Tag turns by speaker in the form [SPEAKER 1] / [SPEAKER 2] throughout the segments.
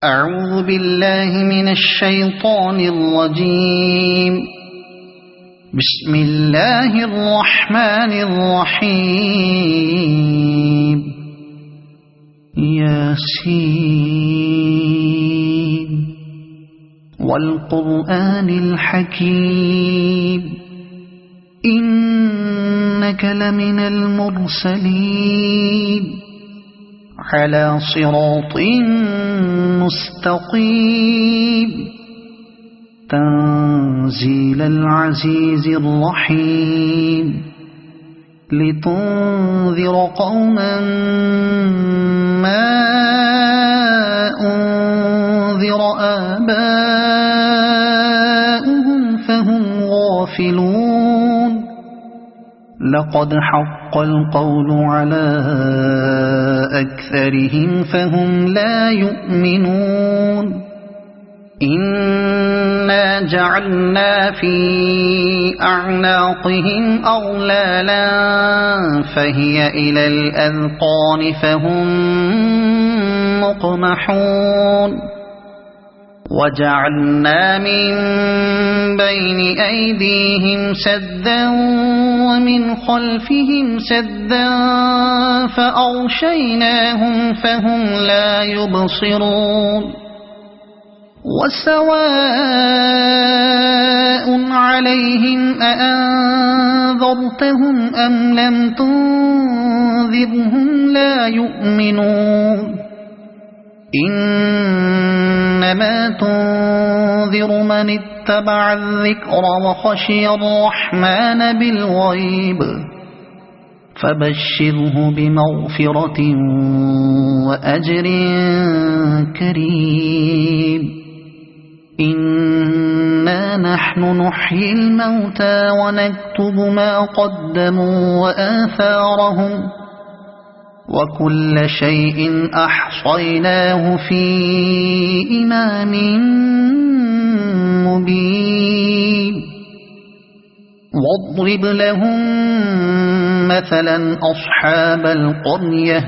[SPEAKER 1] أعوذ بالله من الشيطان الرجيم. بسم الله الرحمن الرحيم. ياسين والقرآن الحكيم إنك لمن المرسلين على صراط مستقيم تنزيل العزيز الرحيم لتنذر قوما ما أنذر آباؤهم فهم غافلون. لقد حق القول على أكثرهم فهم لا يؤمنون. إنا جعلنا في أعناقهم أغلالا فهي إلى الأذقان فهم مقمحون. وجعلنا من بين أيديهم سدا ومن خلفهم سدا فأغشيناهم فهم لا يبصرون. وسواء عليهم أأنذرتهم أم لم تنذرهم لا يؤمنون. إنما تنذر من اتبع الذكر وخشي الرحمن بالغيب فبشره بمغفرة وأجر كريم. إنا نحن نحيي الموتى ونكتب ما قدموا وآثارهم وكل شيء أحصيناه في إمام مبين. واضرب لهم مثلا أصحاب القرية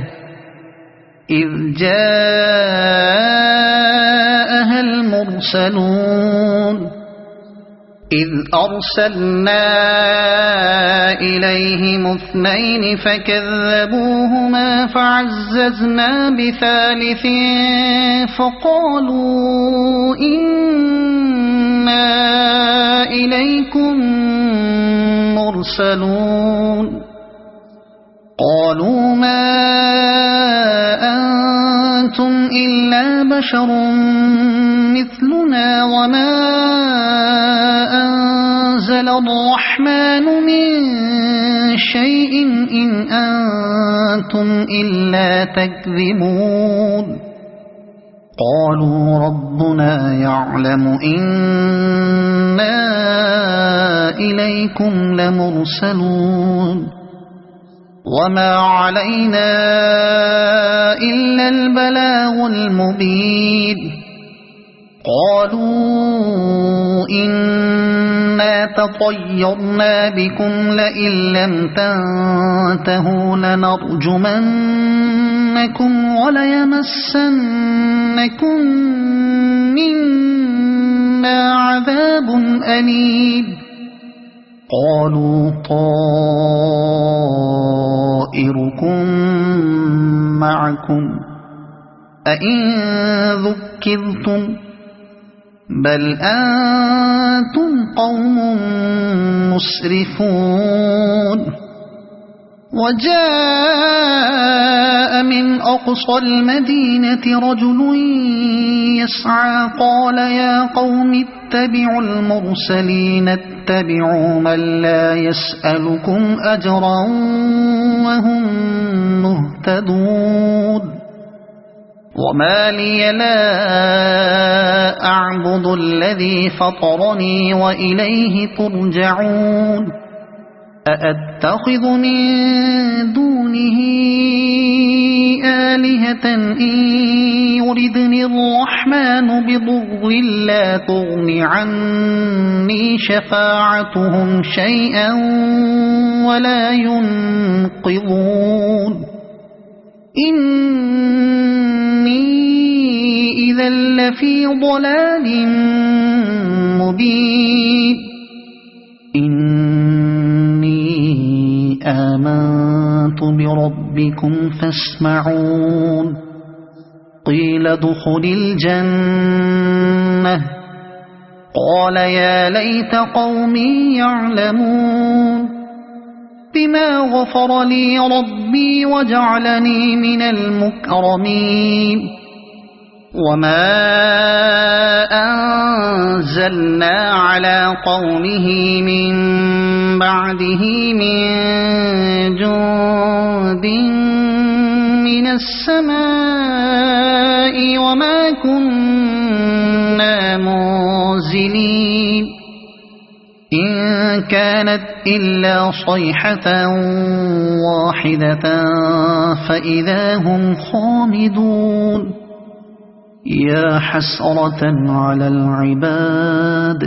[SPEAKER 1] إذ جاءها المرسلون إذ أرسلنا إليهم اثنين فكذبوهما فعززنا بثالث فقالوا إنا إليكم مرسلون. قالوا ما أنتم إلا بشر مثلنا وما أنزل الرحمن من شيء إن أنتم إلا تكذبون. قالوا ربنا يعلم إنا إليكم لمرسلون وما علينا إلا البلاغ المبين. قالوا إنا تطيرنا بكم لئن لم تنتهوا لنرجمنكم وليمسنكم منا عذاب أليم. قالوا طائركم معكم أئن ذكرتم بل أنتم قوم مسرفون. وجاء من أقصى المدينة رجل يسعى قال يا قوم اتبعوا المرسلين اتبعوا من لا يسألكم أجرا وهم مهتدون. وما لي لا أعبد الذي فطرني وإليه ترجعون. أأتخذ من دونه آلهة إن يردني الرحمن بضر لا تغن عني شفاعتهم شيئا ولا ينقذون. إني إذا لفي ضلال مبين إني آمنت بربكم فاسمعون قيل ادخل الجنة قال يا ليت قومي يعلمون بما غفر لي ربي وجعلني من المكرمين وما أنزلنا على قومه من بعده من جند من السماء وما كنا منزلين إن كانت إلا صيحة واحدة فإذا هم خامدون يا حسرة على العباد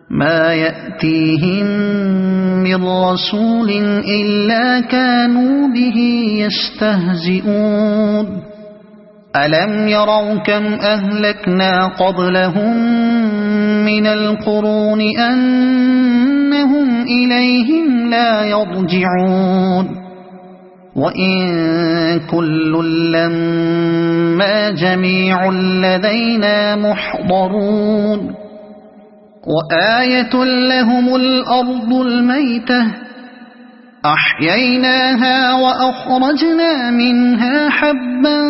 [SPEAKER 1] ما يأتيهم من رسول إلا كانوا به يستهزئون ألم يروا كم أهلكنا قبلهم من القرون أنهم إليهم لا يرجعون وإن كل لما جميع لدينا محضرون وآية لهم الأرض الميتة أحييناها وأخرجنا منها حبا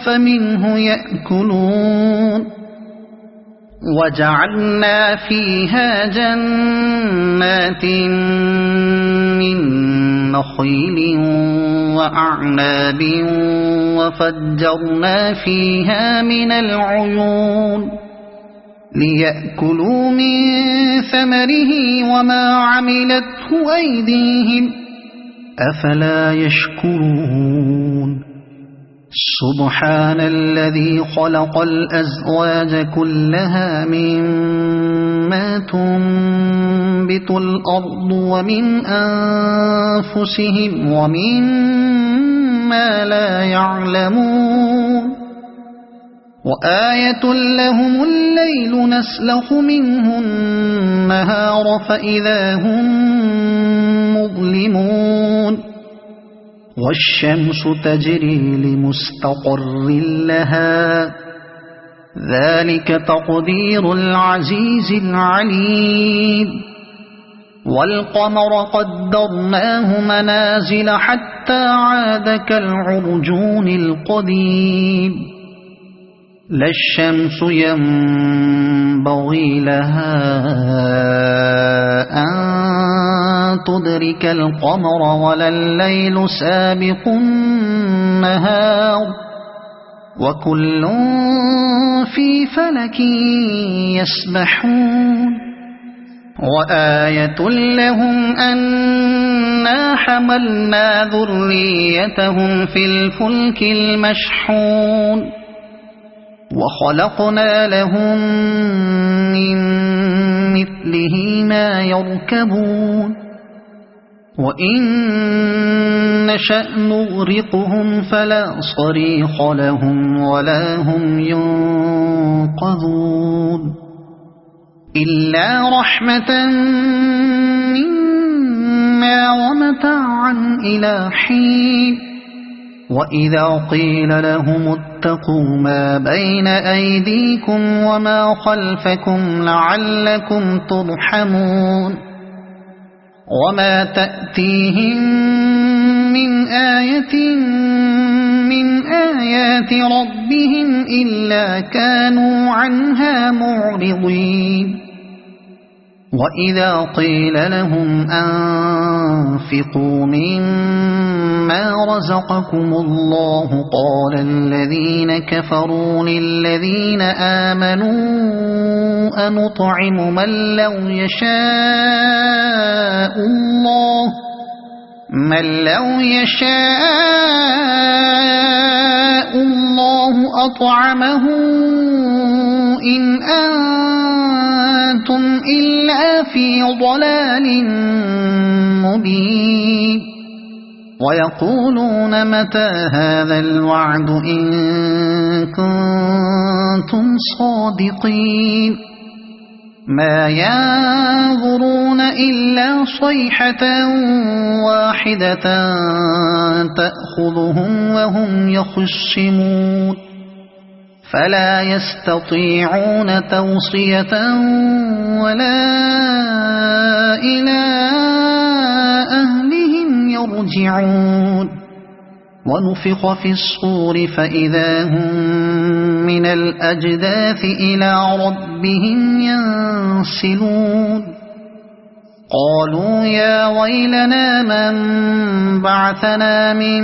[SPEAKER 1] فمنه يأكلون وجعلنا فيها جنات من نخيل وأعناب وفجرنا فيها من العيون ليأكلوا من ثمره وما عملته أيديهم أفلا يشكرون سبحان الذي خلق الأزواج كلها مما تنبت الأرض ومن أنفسهم ومما لا يعلمون وآية لهم الليل نسلخ منه النهار فإذا هم مظلمون والشمس تجري لمستقر لها ذلك تقدير العزيز العليم والقمر قدرناه منازل حتى عاد كالعرجون القديم لا الشمس ينبغي لها أن تدرك القمر ولا الليل سابق النهار وكل في فلك يسبحون وآية لهم أنا حملنا ذريتهم في الفلك المشحون وخلقنا لهم من مثله ما يركبون وإن نشأ نغرقهم فلا صريخ لهم ولا هم ينقذون إلا رحمة منا ومتاعا إلى حين وإذا قيل لهم اتقوا ما بين أيديكم وما خلفكم لعلكم ترحمون وما تأتيهم من آية من آيات ربهم إلا كانوا عنها معرضين وإذا قيل لهم أنفقوا مما رزقكم الله قال الذين كفروا للذين آمنوا أنطعم من لو يشاء الله أطعمه إن أنتم إلا في ضلال مبين ويقولون متى هذا الوعد إن كنتم صادقين ما ينظرون إلا صيحة واحدة تأخذهم وهم يخصمون فلا يستطيعون توصية ولا إلى أهلهم يرجعون ونفخ في الصور فإذا هم من الأجداث إلى ربهم ينسلون قالوا يا ويلنا من بعثنا من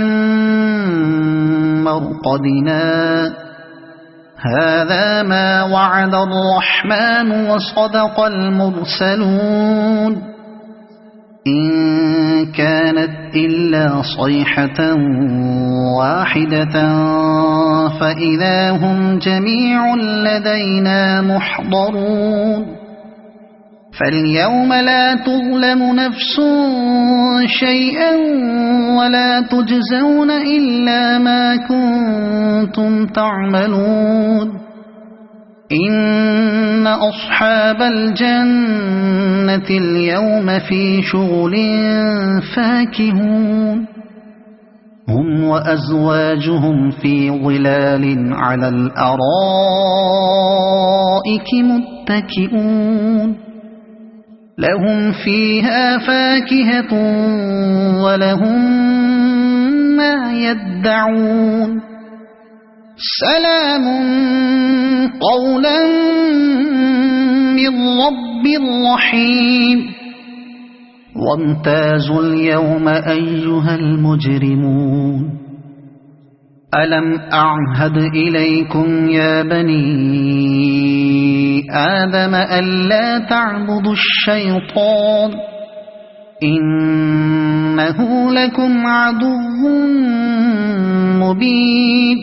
[SPEAKER 1] مرقدنا هذا ما وعد الرحمن وصدق المرسلون إن كانت إلا صيحة واحدة فإذا هم جميع لدينا محضرون فاليوم لا تظلم نفس شيئا ولا تجزون إلا ما كنتم تعملون إن أصحاب الجنة اليوم في شغل فاكهون هم وأزواجهم في ظلال على الأرائك متكئون لهم فيها فاكهة ولهم ما يدعون سلام قولا من رب رحيم وامتازوا اليوم أيها المجرمون ألم أعهد إليكم يا بني آدم ألا تعبدوا الشيطان إنه لكم عدو مبين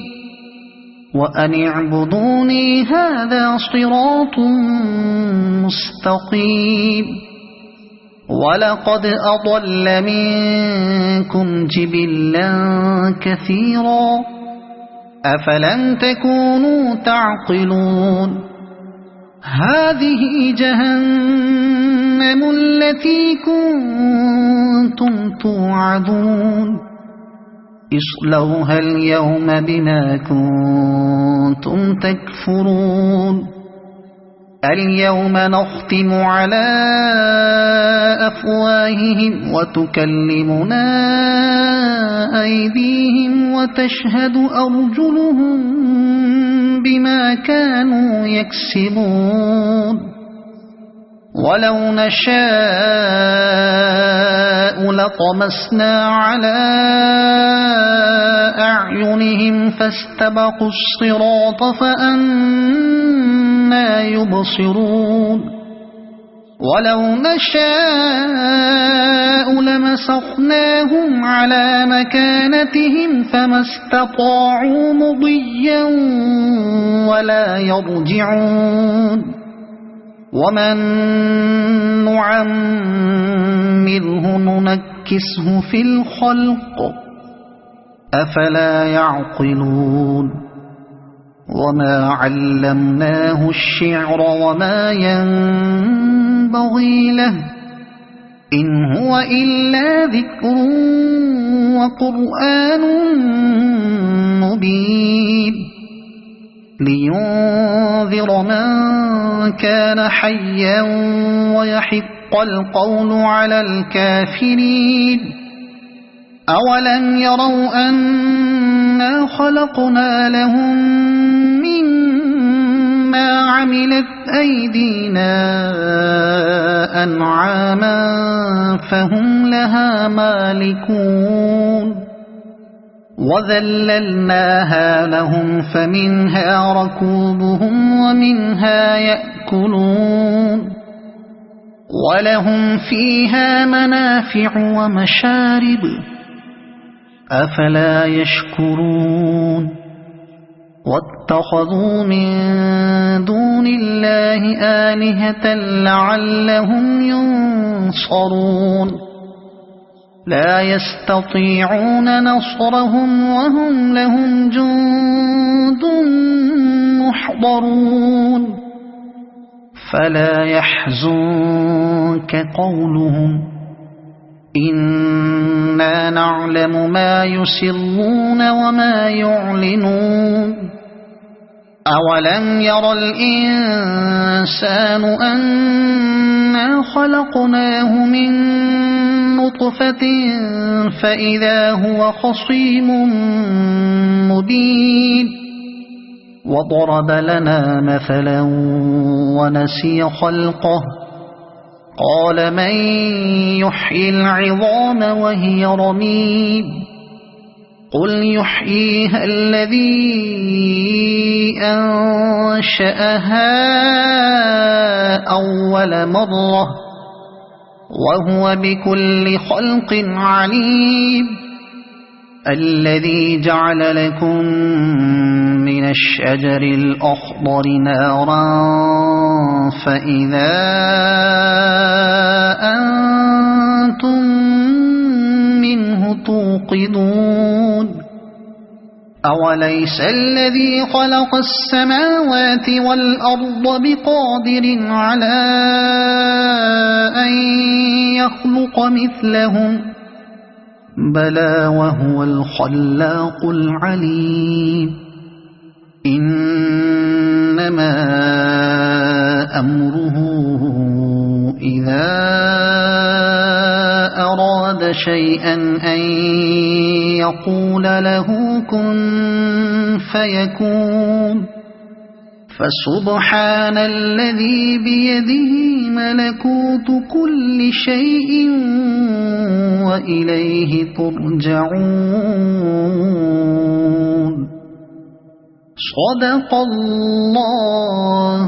[SPEAKER 1] وأن اعبدوني هذا صراط مستقيم ولقد أضل منكم جبلا كثيرا أفلم تكونوا تعقلون هذه جهنم التي كنتم توعدون اصلوها اليوم بما كنتم تكفرون اليوم نختم على أفواههم وتكلمنا أيديهم وتشهد أرجلهم بما كانوا يكسبون ولو نشاء لطمسنا على أعينهم فاستبقوا الصراط فأنى يبصرون ولو نشاء لمسخناهم على مكانتهم فما استطاعوا مضيا ولا يرجعون ومن نعمره ننكسه في الخلق أفلا يعقلون وما علمناه الشعر وما ينبغي له إن هو إلا ذكر وقرآن مبين لينذر من كان حيا ويحق القول على الكافرين أولم يروا أنا خلقنا لهم مما عملت أيدينا أنعاما فهم لها مالكون وذللناها لهم فمنها ركوبهم ومنها يأكلون ولهم فيها منافع ومشارب أفلا يشكرون واتخذوا من دون الله آلهة لعلهم ينصرون لا يستطيعون نصرهم وهم لهم جند محضرون فلا يحزنك قولهم إنا نعلم ما يسرون وما يعلنون أولم ير الإنسان أنا خلقناه من نطفة فإذا هو خصيم مبين وضرب لنا مثلا ونسي خلقه قال من يحيي العظام وهي رميم قل يحييها الذي أنشأها أول مرة وهو بكل خلق عليم الذي جعل لكم من الشجر الأخضر نارا فإذا أنتم منه توقدون أوليس الذي خلق السماوات والأرض بقادر على أن يخلق مثلهم بلى وهو الخلاق العليم إنما أمره إذا أراد شيئا أن يقول له كن فيكون فسبحان الذي بيده ملكوت كل شيء وإليه ترجعون صدق الله